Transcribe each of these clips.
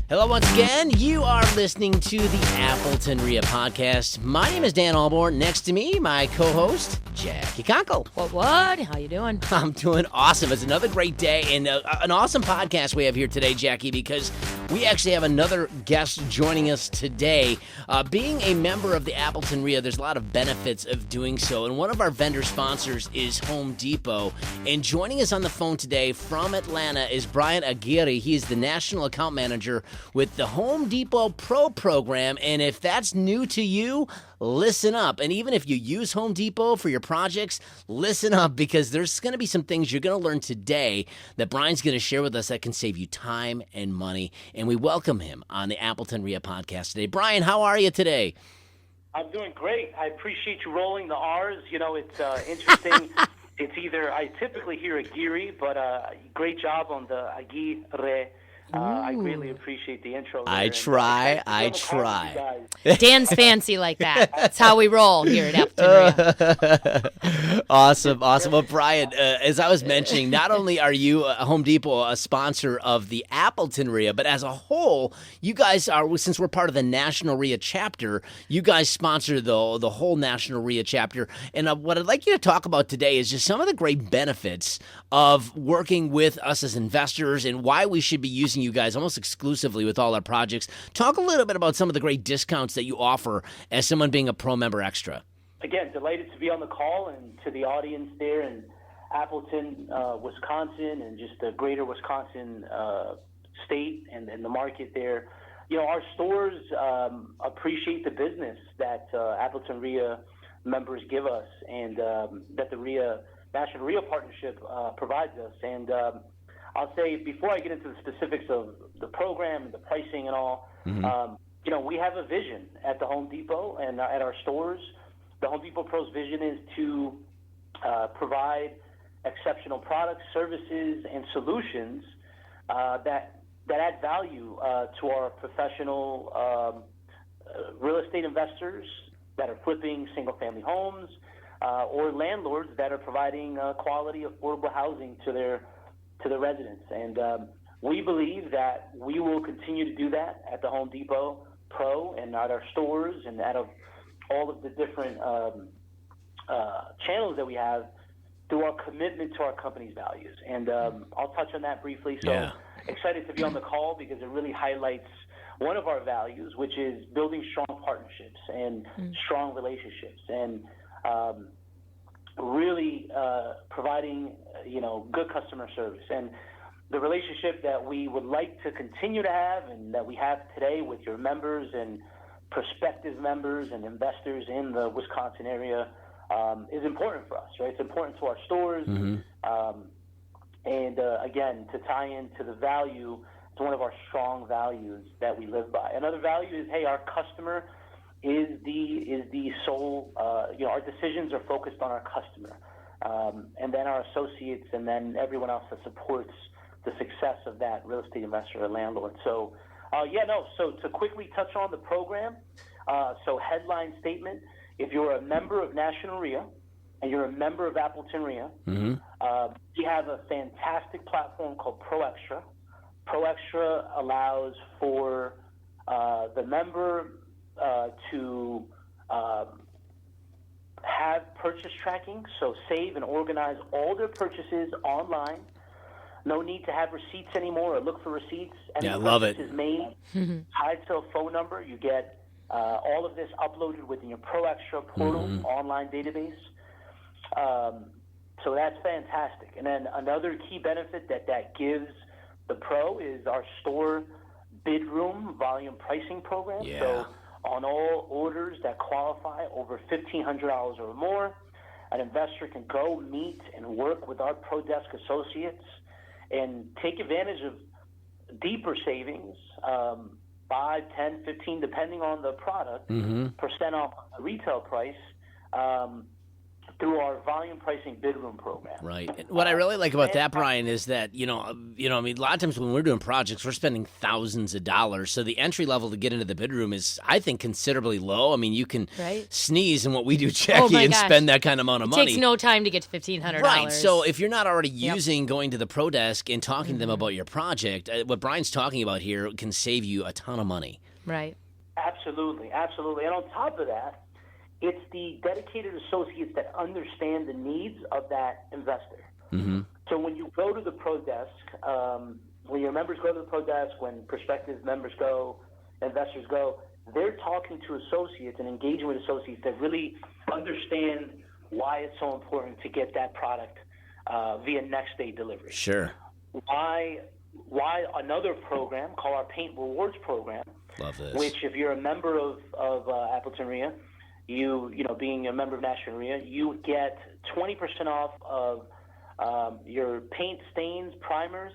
Hello once again. You are listening to the Appleton REIA podcast. My name is Dan Alborn. Next to me, my co-host, Jackie Conkle. What? How you doing? I'm doing awesome. It's another great day and an awesome podcast we have here today, Jackie, because we actually have another guest joining us today. Being a member of the Appleton REIA, there's a lot of benefits of doing so, and one of our vendor sponsors is Home Depot. And joining us on the phone today from Atlanta is Brian Aguirre. He is the National Account Manager with the Home Depot Pro program, and if that's new to you, listen up. And even if you use Home Depot for your projects, listen up, because there's going to be some things you're going to learn today that Brian's going to share with us that can save you time and money. And we welcome him on the Appleton REIA podcast today. Brian, how are you today? I'm doing great. I appreciate you rolling the R's. You know, it's interesting. It's either, I typically hear Aguirre, but great job on the Aguirre. I greatly appreciate the intro there. I try. Dan's fancy like that. That's how we roll here at Appleton REIA. Awesome. Well, Brian, as I was mentioning, not only are you, Home Depot, a sponsor of the Appleton REIA, but as a whole, you guys are, since we're part of the National REIA chapter, you guys sponsor the whole National REIA chapter. And what I'd like you to talk about today is just some of the great benefits of working with us as investors and why we should be using you guys almost exclusively with all our projects. Talk a little bit about some of the great discounts that you offer as someone being a Pro Member Extra. Again, delighted to be on the call, and to the audience there in Appleton, Wisconsin, and just the greater Wisconsin state and the market there. You know, our stores appreciate the business that Appleton REIA members give us, and that the National REIA Partnership provides us. And I'll say, before I get into the specifics of the program and the pricing and all, you know, we have a vision at the Home Depot and at our stores. The Home Depot Pro's vision is to provide exceptional products, services, and solutions that add value to our professional real estate investors that are flipping single-family homes, or landlords that are providing quality, affordable housing to their residents. And we believe that we will continue to do that at the Home Depot Pro and at our stores and out of all of the different channels that we have through our commitment to our company's values. And I'll touch on that briefly. So excited to be on the call because it really highlights one of our values, which is building strong partnerships and strong relationships, and really providing, good customer service. And the relationship that we would like to continue to have and that we have today with your members and prospective members and investors in the Wisconsin area is important for us, right? It's important to our stores. And again, to tie into the value, it's one of our strong values that we live by. Another value is, hey, our customer is the sole, our decisions are focused on our customer, and then our associates, and then everyone else that supports the success of that real estate investor or landlord. So, so to quickly touch on the program, so headline statement, if you're a member of National REIA and you're a member of Appleton REIA, we have a fantastic platform called Pro Extra. Pro Extra allows for the member to have purchase tracking, so save and organize all their purchases online. No need to have receipts anymore or look for receipts. I love it. Is made tied to a phone number. You get all of this uploaded within your Pro Extra portal online database. So that's fantastic. And then another key benefit that gives the Pro is our store bid room volume pricing program. Yeah. So on all orders that qualify over $1,500 or more, an investor can go meet and work with our Pro Desk associates and take advantage of deeper savings, 5, 10, 15, depending on the product, percent off the retail price, through our volume pricing bid room program. Right. And what I really like about that, Brian, is that, I mean, a lot of times when we're doing projects, we're spending thousands of dollars. So the entry level to get into the bid room is, I think, considerably low. I mean, you can sneeze in what we do, Jackie, and spend that kind of amount of money. It takes no time to get to $1,500. Right. So if you're not already using going to the pro desk and talking to them about your project, what Brian's talking about here can save you a ton of money. Right. Absolutely. Absolutely. And on top of that, it's the dedicated associates that understand the needs of that investor. Mm-hmm. So when you go to the pro desk, when your members go to the pro desk, when prospective members go, investors go, they're talking to associates and engaging with associates that really understand why it's so important to get that product via next day delivery. Sure. Why another program called our Paint Rewards program, love this, which if you're a member of Appleton REIA, you know, being a member of National REIA, you get 20% off of your paint stains, primers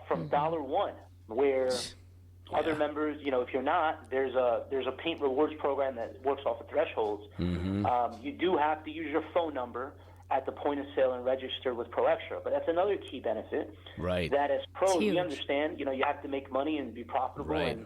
from $1, where other members, you know, if you're not, there's a Paint Rewards program that works off of thresholds. Mm-hmm. You do have to use your phone number at the point of sale and register with Pro Extra, but that's another key benefit. Right. That as pros, we understand, you know, you have to make money and be profitable, and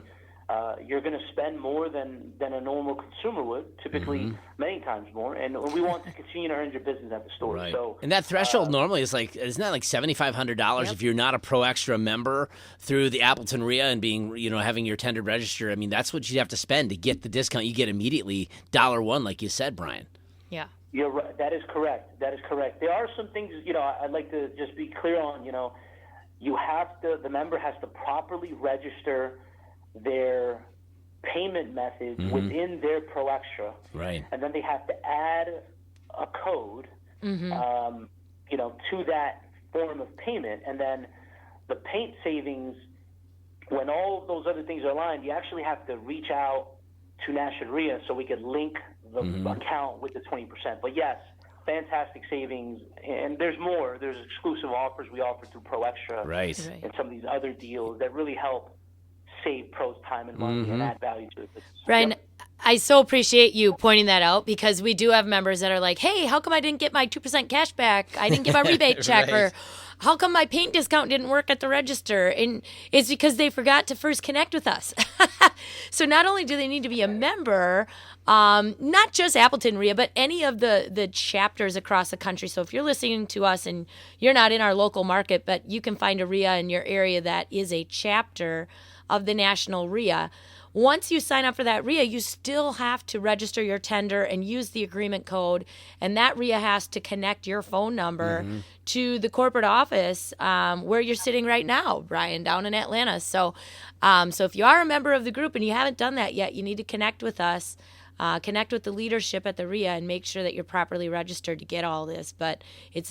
you're going to spend more than a normal consumer would, typically many times more, and we want to continue to earn your business at the store. Right. So, and that threshold normally is like, isn't that like $7,500 if you're not a Pro Extra member through the Appleton REIA and being, you know, having your tendered register? I mean, that's what you have to spend to get the discount you get immediately, $1, like you said, Brian. Yeah. You're right. That is correct. That is correct. There are some things, you know, I'd like to just be clear on. You know, the member has to properly register their payment methods within their Pro Extra, right? And then they have to add a code, you know, to that form of payment, and then the paint savings. When all those other things are aligned, you actually have to reach out to National REIA so we could link the account with the 20%. But yes, fantastic savings, and there's more. There's exclusive offers we offer through Pro Extra, right, and some of these other deals that really help save pros time and money and add value to it. Brian, I so appreciate you pointing that out, because we do have members that are like, hey, how come I didn't get my 2% cash back? I didn't get my rebate check, or how come my paint discount didn't work at the register? And it's because they forgot to first connect with us. So not only do they need to be a member, not just Appleton REIA, but any of the chapters across the country. So if you're listening to us and you're not in our local market, but you can find a REIA in your area that is a chapter of the National REIA, once you sign up for that REIA, you still have to register your tender and use the agreement code, and that REIA has to connect your phone number to the corporate office where you're sitting right now, Brian, down in Atlanta. So if you are a member of the group and you haven't done that yet, you need to connect with us. Connect with the leadership at the REIA and make sure that you're properly registered to get all this. But it's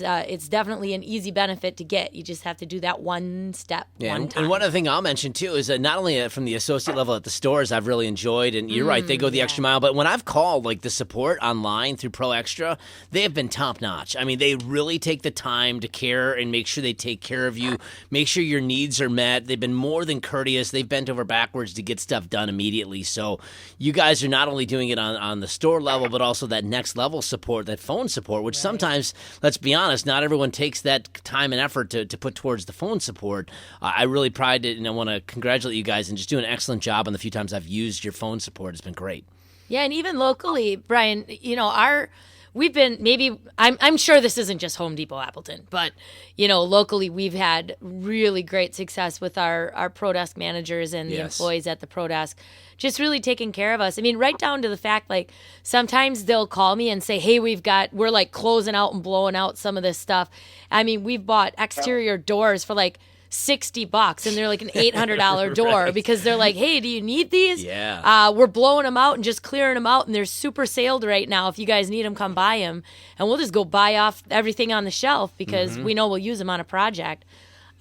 definitely an easy benefit to get. You just have to do that one step, one time. And one other thing I'll mention, too, is that not only from the associate level at the stores I've really enjoyed, and you're right, they go the extra mile, but when I've called like the support online through Pro Extra, they have been top-notch. I mean, they really take the time to care and make sure they take care of you, make sure your needs are met. They've been more than courteous. They've bent over backwards to get stuff done immediately. So you guys are not only doing it on the store level, but also that next level support, that phone support, which sometimes, let's be honest, not everyone takes that time and effort to put towards the phone support. I really pride it, and I want to congratulate you guys and just do an excellent job on the few times I've used your phone support. It's been great. Yeah, and even locally, Brian, you know, we've been, maybe, I'm sure this isn't just Home Depot Appleton, but, you know, locally we've had really great success with our Pro Desk managers and the employees at the Pro Desk, just really taking care of us. I mean, right down to the fact, like, sometimes they'll call me and say, hey, we're like closing out and blowing out some of this stuff. I mean, we've bought exterior doors for like $60 and they're like an $800 door because they're like, hey, do you need these? Yeah. We're blowing them out and just clearing them out, and they're super sailed right now. If you guys need them, come buy them, and we'll just go buy off everything on the shelf because we know we'll use them on a project.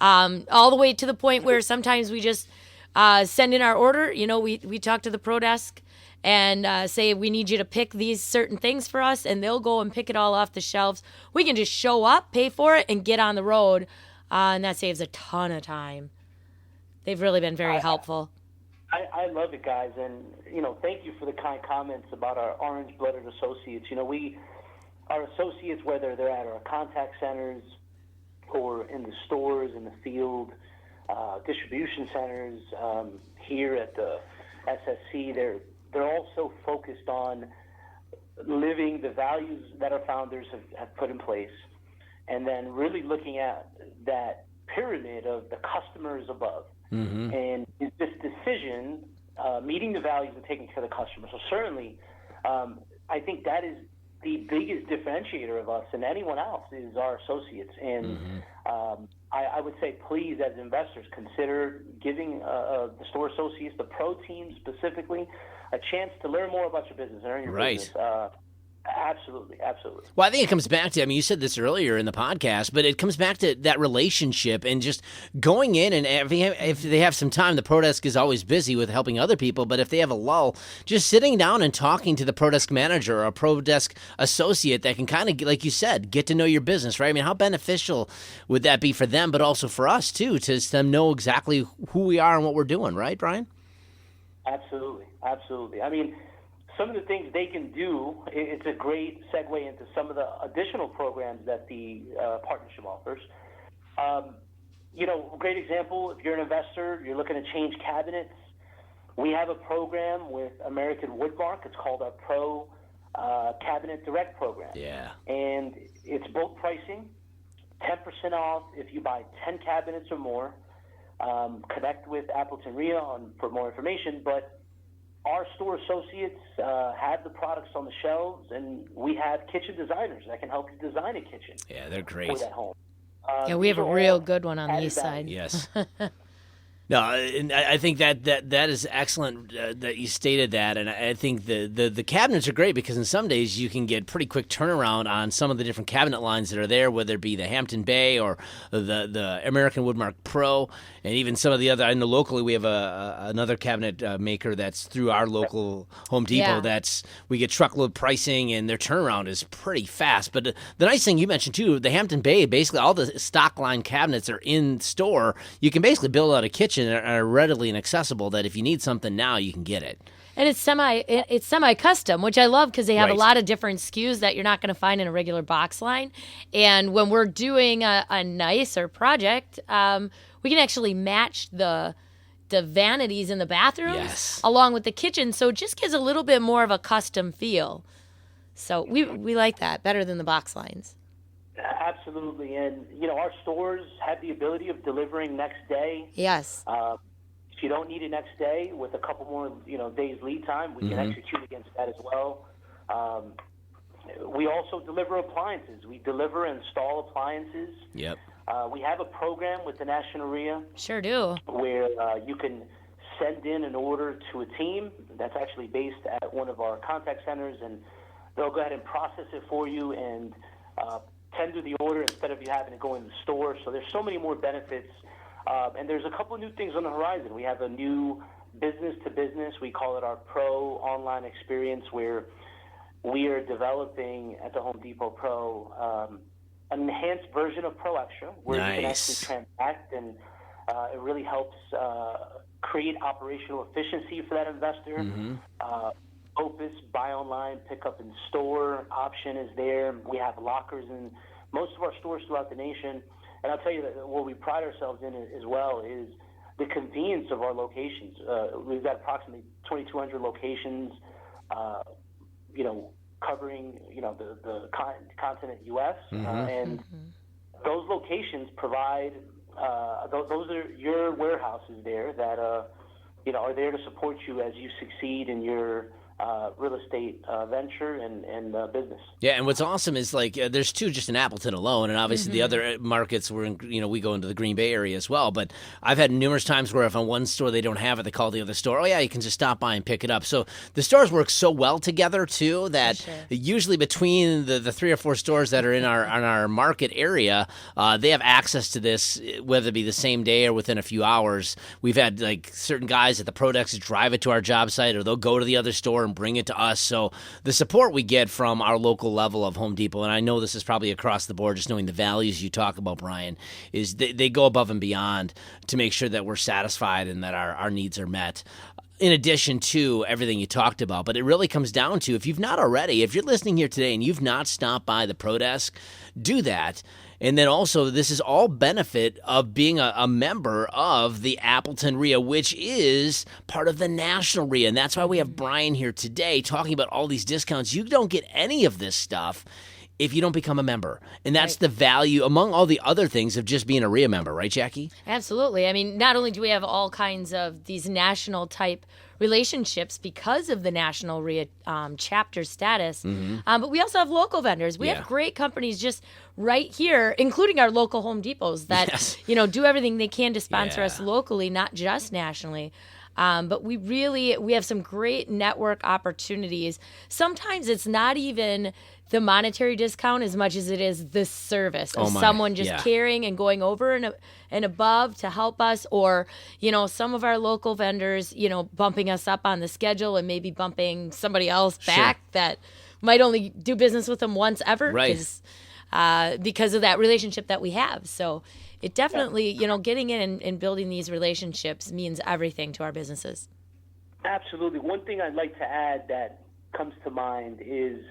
All the way to the point where sometimes we just send in our order. You know, we talk to the Pro Desk and say, we need you to pick these certain things for us, and they'll go and pick it all off the shelves. We can just show up, pay for it, and get on the road. And that saves a ton of time. They've really been very helpful. I love it, guys. And, you know, thank you for the kind comments about our orange-blooded associates. You know, our associates, whether they're at our contact centers or in the stores, in the field, distribution centers, here at the SSC, they're all so focused on living the values that our founders have put in place, and then really looking at that pyramid of the customers above. Mm-hmm. And it's this decision, meeting the values and taking care of the customer. So certainly, I think that is the biggest differentiator of us and anyone else is our associates. And I would say, please, as investors, consider giving the store associates, the pro team specifically, a chance to learn more about your business and earn your business. Absolutely. Well, I think it comes back to, I mean, you said this earlier in the podcast, but it comes back to that relationship and just going in, and if they have some time, the Pro Desk is always busy with helping other people, but if they have a lull, just sitting down and talking to the Pro Desk manager or a Pro Desk associate that can kind of, like you said, get to know your business, right? I mean, how beneficial would that be for them, but also for us, too, to them know exactly who we are and what we're doing, right, Brian? Absolutely. I mean, some of the things they can do, it's a great segue into some of the additional programs that the partnership offers. Great example, if you're an investor, you're looking to change cabinets, we have a program with American Woodmark. It's called our Pro Cabinet Direct program. Yeah. And it's bulk pricing, 10% off if you buy 10 cabinets or more. Connect with Appleton REIA for more information, but our store associates have the products on the shelves, and we have kitchen designers that can help you design a kitchen. Yeah, they're great. For that home. We have a real good one on the east side. Yes. No, and I think that is excellent that you stated that, and I think the cabinets are great because in some days you can get pretty quick turnaround on some of the different cabinet lines that are there, whether it be the Hampton Bay or the American Woodmark Pro, and even some of the other. I know locally we have another cabinet maker that's through our local Home Depot. Yeah. We get truckload pricing, and their turnaround is pretty fast. But the nice thing you mentioned too, the Hampton Bay, basically all the stock line cabinets are in store. You can basically build out a kitchen and are readily and accessible that if you need something now, you can get it. And it's semi-custom, which I love because they have a lot of different SKUs that you're not going to find in a regular box line. And when we're doing a nicer project, we can actually match the vanities in the bathrooms along with the kitchen. So it just gives a little bit more of a custom feel. So we like that better than the box lines. Absolutely. And, our stores have the ability of delivering next day. Yes. If you don't need it next day with a couple more, days lead time, we can execute against that as well. We also deliver appliances. We deliver and install appliances. Yep. We have a program with the National REIA. Sure do. Where you can send in an order to a team that's actually based at one of our contact centers, and they'll go ahead and process it for you and tender the order instead of you having to go in the store. So there's so many more benefits. And there's a couple of new things on the horizon. We have a new business-to-business. We call it our Pro online experience, where we are developing at the Home Depot Pro an enhanced version of Pro Extra, where you can actually transact, and it really helps create operational efficiency for that investor. Opus, buy online, pick up in store option is there. We have lockers in most of our stores throughout the nation. And I'll tell you that what we pride ourselves in as well is the convenience of our locations. We've got approximately 2,200 locations, covering, the continent U.S. And those locations provide, those are your warehouses there that, are there to support you as you succeed in your real estate venture and business. Yeah, and what's awesome is there's two just in Appleton alone, and obviously the other markets we're in, we go into the Green Bay area as well. But I've had numerous times where if on one store they don't have it, they call the other store. Oh yeah, you can just stop by and pick it up. So the stores work so well together too that usually between the 3 or 4 stores that are in our market area, they have access to this, whether it be the same day or within a few hours. We've had certain guys at the Pro Desk drive it to our job site, or they'll go to the other store and bring it to us. So the support we get from our local level of Home Depot, and I know this is probably across the board, just knowing the values you talk about, Brian, is they go above and beyond to make sure that we're satisfied and that our needs are met. in addition to everything you talked about, but it really comes down to, if you've not already, if you're listening here today and you've not stopped by the Pro Desk, do that. And then also, this is all benefit of being a member of the Appleton REIA, which is part of the National REIA. And that's why we have Brian here today talking about all these discounts. You don't get any of this stuff if you don't become a member. And that's the value, among all the other things, of just being a REIA member. Right, Jackie? Absolutely. I mean, not only do we have all kinds of these national type relationships because of the National REIA chapter status, but we also have local vendors. We have great companies just right here, including our local Home Depots that do everything they can to sponsor us locally, not just nationally. But we have some great network opportunities. Sometimes it's not even the monetary discount as much as it is the service of someone just caring and going over and above to help us, or, some of our local vendors, bumping us up on the schedule and maybe bumping somebody else back that might only do business with them once ever. Right. Because of that relationship that we have. So it definitely, getting in and building these relationships means everything to our businesses. Absolutely. One thing I'd like to add that comes to mind is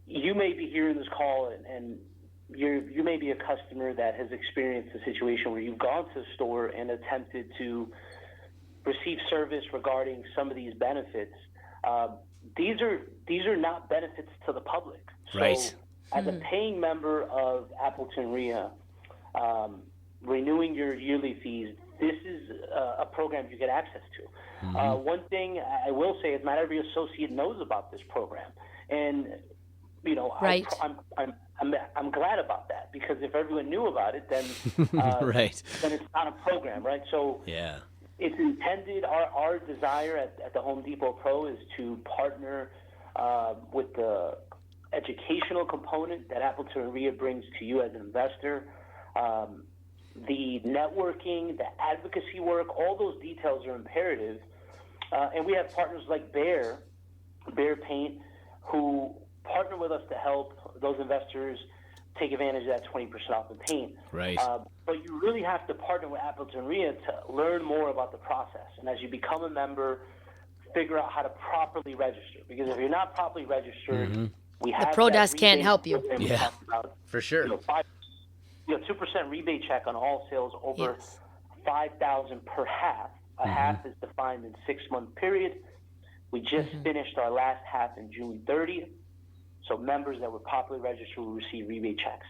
you may be hearing this call and you may be a customer that has experienced a situation where you've gone to the store and attempted to receive service regarding some of these benefits. These are not benefits to the public. So right. As a paying member of Appleton REIA, renewing your yearly fees, this is a program you get access to. One thing I will say is not every associate knows about this program, and I'm glad about that, because if everyone knew about it, then then it's not a program, right? So it's intended. Our desire at the Home Depot Pro is to partner with the educational component that Appleton REIA brings to you as an investor. The networking, the advocacy work, all those details are imperative. And we have partners like Bear Paint, who partner with us to help those investors take advantage of that 20% off the paint. Right. But you really have to partner with Appleton REIA to learn more about the process. And as you become a member, figure out how to properly register. Because if you're not properly registered, we have the Pro Desk can't help you. Yeah, for sure. 2% rebate check on all sales over $5,000 per half. A half is defined in 6-month period. We just finished our last half in June 30th. So members that were properly registered will receive rebate checks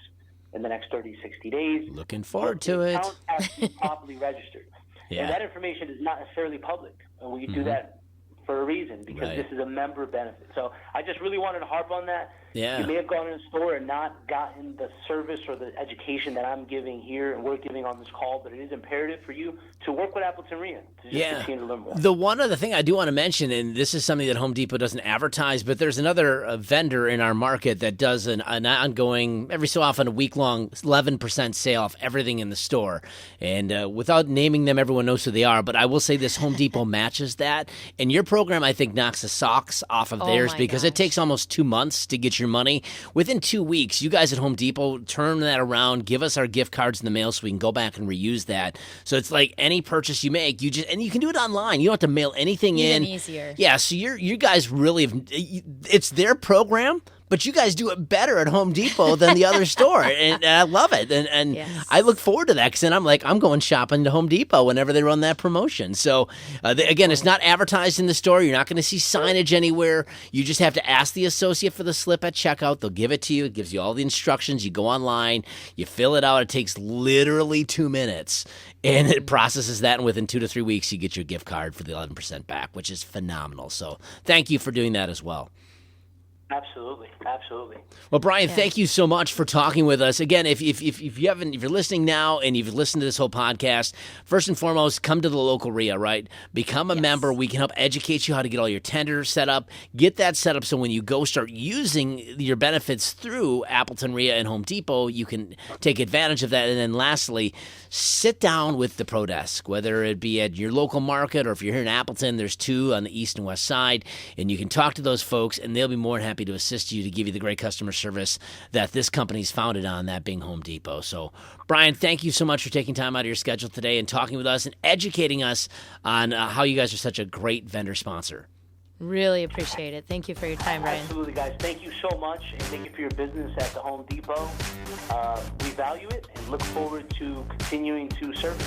in the next 30 to 60 days. Looking forward to it. Accounts have to be properly registered. And that information is not necessarily public. And we do that for a reason, because this is a member benefit. So I just really wanted to harp on that. Yeah. You may have gone in a store and not gotten the service or the education that I'm giving here and we're giving on this call, but it is imperative for you to work with Appleton REIA to just continue to learn more. The one other thing I do want to mention, and this is something that Home Depot doesn't advertise, but there's another vendor in our market that does an ongoing, every so often, a week-long 11% sale off everything in the store. And without naming them, everyone knows who they are, but I will say this: Home Depot matches that. And your program, I think, knocks the socks off of theirs, because it takes almost 2 months to get your money. Within 2 weeks, you guys at Home Depot turn that around, give us our gift cards in the mail so we can go back and reuse that. So it's like any purchase you make, and you can do it online. You don't have to mail anything in. Even easier. Yeah, so you guys really it's their program, but you guys do it better at Home Depot than the other store, and I love it. And I look forward to that, because then I'm going shopping to Home Depot whenever they run that promotion. So, again, it's not advertised in the store. You're not going to see signage anywhere. You just have to ask the associate for the slip at checkout. They'll give it to you. It gives you all the instructions. You go online. You fill it out. It takes literally 2 minutes, and it processes that, and within 2 to 3 weeks, you get your gift card for the 11% back, which is phenomenal. So thank you for doing that as well. Absolutely. Well, Brian, thank you so much for talking with us. Again, if you're listening now and you've listened to this whole podcast, first and foremost, come to the local REIA, right? Become a member. We can help educate you how to get all your tenders set up. Get that set up so when you go start using your benefits through Appleton REIA and Home Depot, you can take advantage of that. And then lastly, sit down with the Pro Desk, whether it be at your local market or if you're here in Appleton, there's 2 on the east and west side, and you can talk to those folks, and they'll be more than happy happy to assist you to give you the great customer service that this company's founded on, that being Home Depot. So, Brian, thank you so much for taking time out of your schedule today and talking with us and educating us on how you guys are such a great vendor sponsor. Really appreciate it. Thank you for your time, Brian. Absolutely, guys. Thank you so much, and thank you for your business at the Home Depot. We value it and look forward to continuing to serve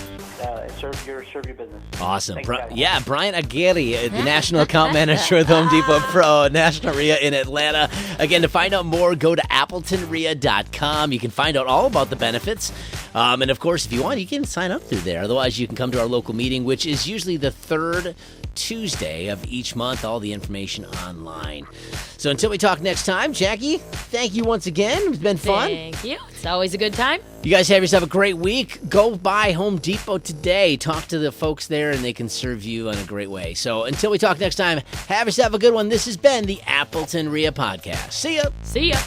your business. Awesome. Thanks, guys. Yeah, Brian Aguirre, the National Account Manager with Home Depot Pro, National REIA in Atlanta. Again, to find out more, go to AppletonREIA.com. You can find out all about the benefits. And, of course, if you want, you can sign up through there. Otherwise, you can come to our local meeting, which is usually the third Tuesday of each month. All the information online. So until we talk next time, Jackie, thank you once again. It's been fun. Thank you. It's always a good time. You guys have yourself a great week. Go by Home Depot today. Talk to the folks there, and they can serve you in a great way. So until we talk next time, have yourself a good one. This has been the Appleton REIA Podcast. See ya. See ya.